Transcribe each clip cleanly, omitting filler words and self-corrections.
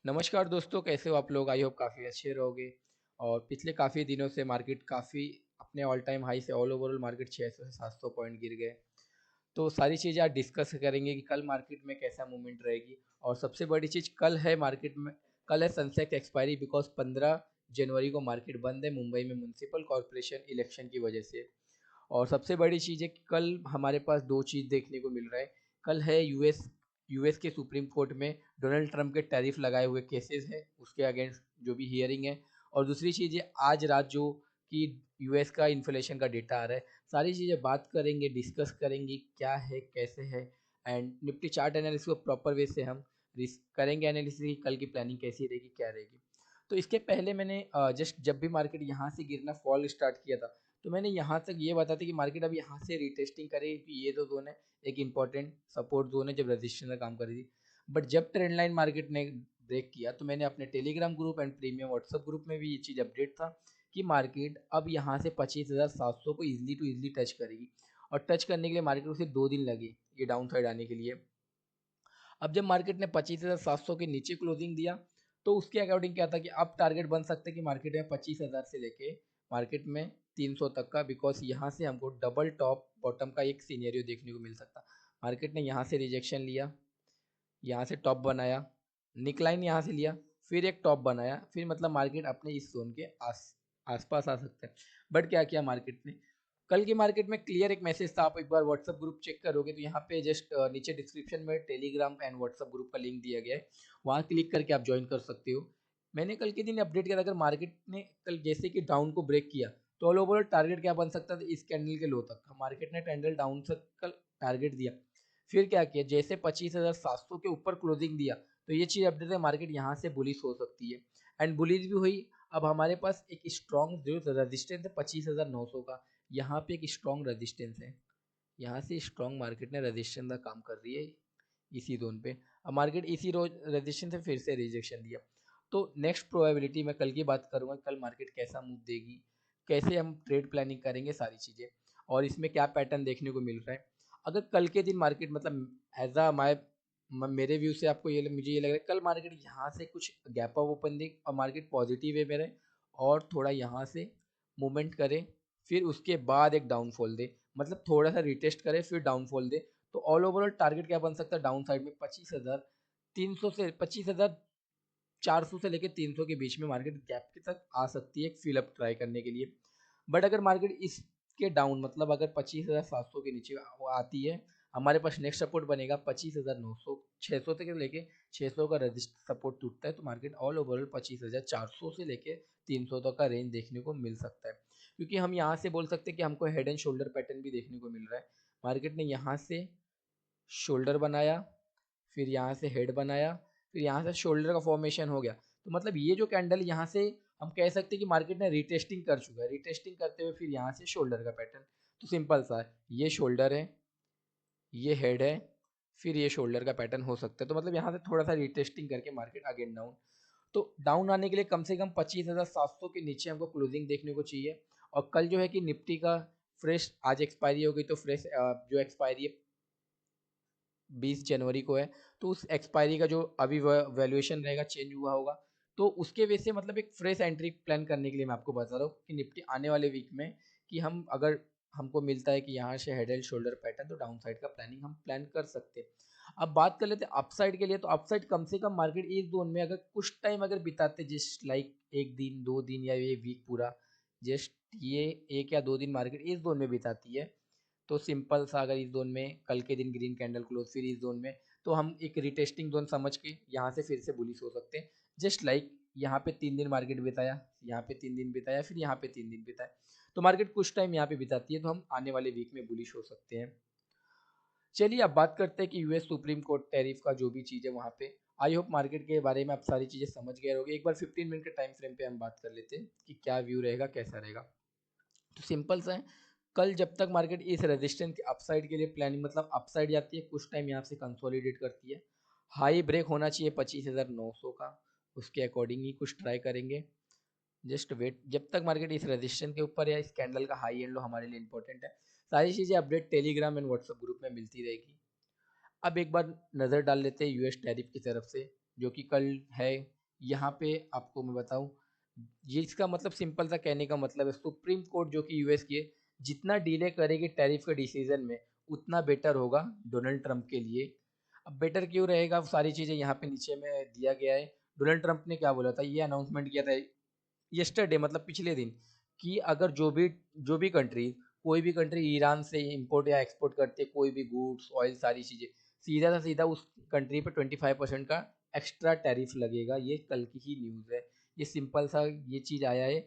नमस्कार दोस्तों, कैसे हो आप लोग? आई होप काफ़ी अच्छे रहोगे। और पिछले काफ़ी दिनों से मार्केट काफ़ी अपने ऑल टाइम हाई से ऑल ओवरऑल मार्केट 600 से 700 पॉइंट गिर गए। तो सारी चीज़ें आज डिस्कस करेंगे कि कल मार्केट में कैसा मूवमेंट रहेगी। और सबसे बड़ी चीज़ कल है मार्केट में, कल है सनसेट एक्सपायरी, बिकॉज 15 जनवरी को मार्केट बंद है मुंबई में म्यूनसिपल कॉरपोरेशन इलेक्शन की वजह से। और सबसे बड़ी चीज़ है कि कल हमारे पास दो चीज़ देखने को मिल रहा है। कल है यूएस के सुप्रीम कोर्ट में डोनाल्ड ट्रंप के टैरिफ लगाए हुए केसेस हैं, उसके अगेंस्ट जो भी हियरिंग है। और दूसरी चीज़ है आज रात जो कि यूएस का इन्फ्लेशन का डेटा आ रहा है। सारी चीज़ें बात करेंगे, डिस्कस करेंगे क्या है कैसे है। एंड निफ्टी चार्ट एनालिसिस को प्रॉपर वे से हम करेंगे एनालिसिस की कल की प्लानिंग कैसी रहेगी क्या रहेगी। तो इसके पहले मैंने जस्ट जब भी मार्केट यहाँ से गिरना फॉल स्टार्ट किया था, तो मैंने यहाँ तक ये बता था कि मार्केट अब यहाँ से रिटेस्टिंग करे कि ये दो जोन है, एक इंपॉर्टेंट सपोर्ट जोन है जब रजिस्ट्रेशन का काम कर रही थी। बट जब ट्रेंड लाइन मार्केट ने ब्रेक किया तो मैंने अपने Telegram group and premium WhatsApp group में भी ये चीज़ अपडेट था कि मार्केट अब यहाँ से 25,700 को इजीली टू इजीली टच करेगी। और टच करने के लिए मार्केट को सिर्फ 2 दिन लगे ये डाउन साइड आने के लिए। अब जब मार्केट ने 25,700 के नीचे क्लोजिंग दिया तो उसके अकॉर्डिंग क्या था कि अब टारगेट बन सकते हैं कि मार्केट में 25,000 से लेके मार्केट में 300 तक का, बिकॉज यहाँ से हमको डबल टॉप बॉटम का एक सीनेरियो देखने को मिल सकता। मार्केट ने यहाँ से रिजेक्शन लिया, यहाँ से टॉप बनाया, निकलाइन यहाँ से लिया, फिर एक टॉप बनाया, फिर मतलब मार्केट अपने इस जोन के आसपास आ सकता है। बट क्या किया मार्केट ने, कल की मार्केट में क्लियर एक मैसेज था। आप एक बार व्हाट्सअप ग्रुप चेक करोगे तो यहाँ पे जस्ट नीचे डिस्क्रिप्शन में टेलीग्राम एंड व्हाट्सअप ग्रुप का लिंक दिया गया है, वहाँ क्लिक करके आप ज्वाइन कर सकते हो। मैंने कल के दिन अपडेट किया था अगर मार्केट ने कल जैसे कि डाउन को ब्रेक किया तो ऑल ओवर टारगेट क्या बन सकता था इस कैंडल के लो तक। मार्केट ने कैंडल डाउन से कल टारगेट दिया, फिर क्या किया जैसे 25,700 के ऊपर क्लोजिंग दिया तो ये चीज़ अपडेट है मार्केट यहाँ से बुलिश हो सकती है। एंड बुलिश भी हुई। अब हमारे पास एक स्ट्रॉन्ग जो रजिस्टेंस है 25,900 का, यहाँ पे एक स्ट्रॉन्ग रेजिस्टेंस है। यहाँ से स्ट्रॉन्ग मार्केट ने रेजिस्टेंस का काम कर रही है इसी जोन पे। अब मार्केट इसी रोज रेजिस्टेंस से फिर से रिजेक्शन दिया। तो नेक्स्ट प्रोबेबिलिटी मैं कल की बात करूँगा, कल मार्केट कैसा मूव देगी, कैसे हम ट्रेड प्लानिंग करेंगे, सारी चीज़ें और इसमें क्या पैटर्न देखने को मिल रहा है। अगर कल के दिन मार्केट मतलब एज अ माई मेरे व्यू से आपको ये मुझे ये लग रहा है कल मार्केट यहाँ से कुछ गैप अप ओपन दे और मार्केट पॉजिटिव वे में रहे और थोड़ा यहाँ से मूवमेंट करे, फिर उसके बाद एक डाउनफॉल दे, मतलब थोड़ा सा रिटेस्ट करे फिर डाउनफॉल दे। तो ऑल ओवरऑल टारगेट क्या बन सकता है डाउन साइड में 25,300 से 25,400 से लेकर 300 के बीच में मार्केट गैप के तक आ सकती है एक फिलअप ट्राई करने के लिए। बट अगर मार्केट इसके डाउन मतलब अगर 25,700 के नीचे वो आती है, हमारे पास नेक्स्ट सपोर्ट बनेगा 25,900, 600 तक लेके 600 का रजिस्ट सपोर्ट टूटता है तो मार्केट ऑल ओवरऑल 25,400 से लेके 300 तक का रेंज देखने को मिल सकता है। क्योंकि हम यहाँ से बोल सकते हैं कि हमको हेड एंड शोल्डर पैटर्न भी देखने को मिल रहा है। मार्केट ने यहाँ से शोल्डर बनाया, फिर यहाँ से हेड बनाया, फिर यहाँ से शोल्डर का फॉर्मेशन हो गया। तो मतलब ये जो कैंडल यहाँ से हम कह सकते हैं कि मार्केट ने रिटेस्टिंग कर चुका है, रिटेस्टिंग करते हुए फिर यहाँ से शोल्डर का पैटर्न। तो सिंपल सा है, ये शोल्डर है, ये हेड है, फिर ये शोल्डर का पैटर्न हो सकता है। तो मतलब यहाँ से थोड़ा सा रिटेस्टिंग करके मार्केट अगेन डाउन। तो डाउन आने के लिए कम से कम 25,700 के नीचे हमको क्लोजिंग देखने को चाहिए। और कल जो है कि निफ्टी का फ्रेश आज एक्सपायरी हो गई तो फ्रेश जो एक्सपायरी है 20 जनवरी को है, तो उस एक्सपायरी का जो अभी वैल्यूएशन रहेगा चेंज हुआ होगा। तो उसके वजह से मतलब एक फ्रेश एंट्री प्लान करने के लिए मैं आपको बता रहा हूँ कि निफ्टी आने वाले वीक में कि हम अगर हमको मिलता है कि यहाँ से हेड एंड शोल्डर पैटर्न तो डाउन साइड का प्लानिंग हम प्लान कर सकते हैं। अब बात कर लेते हैं अपसाइड के लिए। तो अपसाइड कम से कम मार्केट इस जोन में अगर कुछ टाइम अगर बिताते जस्ट लाइक एक दिन 2 दिन या ये वीक पूरा, जस्ट ये 1 या 2 दिन मार्केट इस जोन में बिताती है तो सिंपल सा अगर इस जोन में कल के दिन ग्रीन कैंडल क्लोज फिर इस जोन में, तो हम एक रिटेस्टिंग जोन समझ के यहाँ से फिर से बुलिश हो सकते हैं। जस्ट लाइक यहाँ पे 3 दिन मार्केट बिताया, यहाँ पे 3 दिन बिताया, फिर यहाँ पे 3 दिन बिताया, तो मार्केट कुछ टाइम यहाँ पे बिताती है तो हम आने वाले वीक में बुलिश हो सकते हैं। चलिए अब बात करते हैं कि यूएस सुप्रीम कोर्ट टैरिफ का जो भी चीज़ है वहाँ पे। आई होप मार्केट के बारे में आप सारी चीज़ें समझ गए होंगे। एक बार 15 मिनट के टाइम फ्रेम पे हम बात कर लेते हैं कि क्या व्यू रहेगा कैसा रहेगा। तो सिंपल सा है, कल जब तक मार्केट इस रेजिस्टेंस के अपसाइड के लिए प्लानिंग मतलब अपसाइड जाती है कुछ टाइम यहाँ से कंसोलिडेट करती है, हाई ब्रेक होना चाहिए 25,900 का, उसके अकॉर्डिंग ही कुछ ट्राई करेंगे। जस्ट वेट जब तक मार्केट इस रेजिस्टेंस के ऊपर या इस कैंडल का हाई एंड लो हमारे लिए इंपॉर्टेंट है। सारी चीज़ें update Telegram and WhatsApp group में मिलती रहेगी। अब एक बार नज़र डाल लेते हैं यूएस टैरिफ की तरफ से जो कि कल है। यहाँ पे आपको मैं बताऊं, ये इसका मतलब सिंपल सा कहने का मतलब है, सुप्रीम कोर्ट जो कि यूएस की है, जितना डिले करेगी टैरिफ के डिसीजन में उतना बेटर होगा डोनाल्ड ट्रंप के लिए। अब बेटर क्यों रहेगा, वो सारी चीज़ें यहाँ पे नीचे में दिया गया है। डोनाल्ड ट्रंप ने क्या बोला था, ये अनाउंसमेंट किया था यस्टरडे, मतलब पिछले दिन, कि अगर जो भी कंट्री, कोई भी कंट्री ईरान से इंपोर्ट या एक्सपोर्ट करती है कोई भी गुड्स ऑयल सारी चीज़ें, सीधा सा सीधा उस कंट्री पे 25% का एक्स्ट्रा टैरिफ लगेगा। ये कल की ही न्यूज़ है। ये सिंपल सा ये चीज़ आया है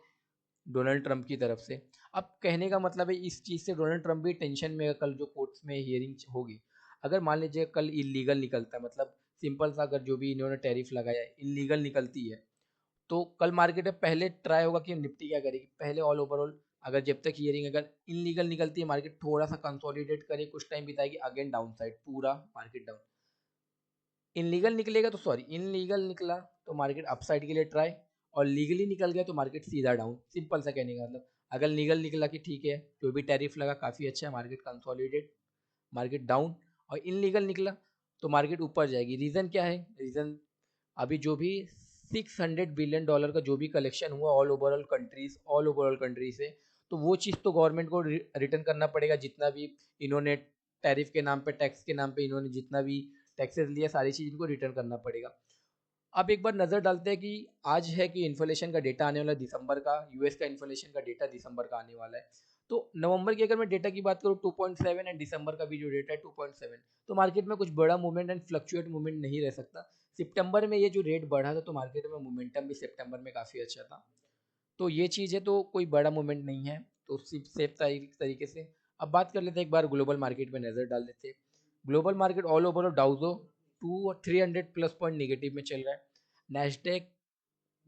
डोनाल्ड ट्रंप की तरफ से। अब कहने का मतलब है इस चीज़ से डोनाल्ड ट्रंप भी टेंशन में है, कल जो कोर्ट्स में हियरिंग होगी, अगर मान लीजिए कल इलीगल निकलता है, मतलब सिंपल सा अगर जो भी इन्होंने टैरिफ लगाया है इलीगल निकलती है, तो कल मार्केट में पहले ट्राई होगा कि निफ्टी क्या करेगी, पहले ऑल ओवरऑल अगर जब तक हियरिंग अगर इनलीगल निकलती है मार्केट थोड़ा सा कंसोलिडेट करे, कुछ टाइम बिताएगी, अगेन डाउन साइड पूरा मार्केट डाउन। इनलीगल निकलेगा तो सॉरी इनलीगल निकला तो मार्केट अपसाइड के लिए ट्राई, और लीगली निकल गया तो मार्केट सीधा डाउन। सिंपल सा कहने का मतलब, अगर लीगल निकला कि ठीक है जो भी टैरिफ लगा काफ़ी अच्छा है, मार्केट कंसोलिडेट, मार्केट डाउन, और इनलीगल निकला तो मार्केट ऊपर जाएगी। रीज़न क्या है, रीज़न अभी जो भी $600 बिलियन का जो भी कलेक्शन हुआ ऑल ओवरऑल कंट्री से, तो वो चीज़ तो गवर्नमेंट को रिटर्न करना पड़ेगा, जितना भी इन्होंने टैरिफ के नाम पे, टैक्स के नाम पे इन्होंने जितना भी टैक्सेस लिया, सारी चीज़ इनको रिटर्न करना पड़ेगा। अब एक बार नज़र डालते हैं कि आज है कि इन्फ्लेशन का डेटा आने वाला है दिसंबर का, यूएस का इन्फ्लेशन का डेटा दिसंबर का आने वाला है। तो नवंबर की अगर मैं डेटा की बात करूँ 2.7, एंड दिसंबर का भी जो डेटा है 2.7, तो मार्केट में कुछ बड़ा मूवमेंट एंड फ्लक्चुएट मूवमेंट नहीं रह सकता। सितंबर में ये जो रेट बढ़ा था तो मार्केट में मोमेंटम भी सितंबर में काफ़ी अच्छा था। तो ये चीज़ है, तो कोई बड़ा मूवमेंट नहीं है, तो सिर्फ सेफ तरीके से। अब बात कर लेते हैं, एक बार ग्लोबल मार्केट में नज़र डाल लेते हैं। Global market all over Dow Jones 300 plus point negative में चल रहा है। नेस्डेक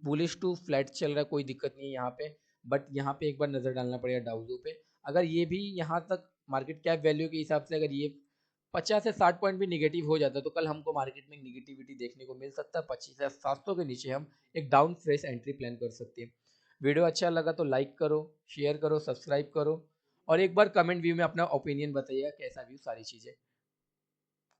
बुलिश टू फ्लैट चल रहा है, कोई दिक्कत नहीं है यहाँ पे। बट यहाँ पे एक बार नज़र डालना पड़ेगा डाउजो पे। अगर ये भी यहाँ तक मार्केट कैप वैल्यू के हिसाब से अगर ये 50 से 60 पॉइंट भी निगेटिव हो जाता है तो कल हमको मार्केट में निगेटिविटी देखने को मिल सकता है। 25,700 के नीचे हम एक डाउन फ्रेश एंट्री प्लान कर सकते हैं। वीडियो अच्छा लगा तो लाइक करो, शेयर करो, सब्सक्राइब करो, और एक बार कमेंट व्यू में अपना ओपिनियन बताइएगा कैसा व्यू सारी चीज़ें।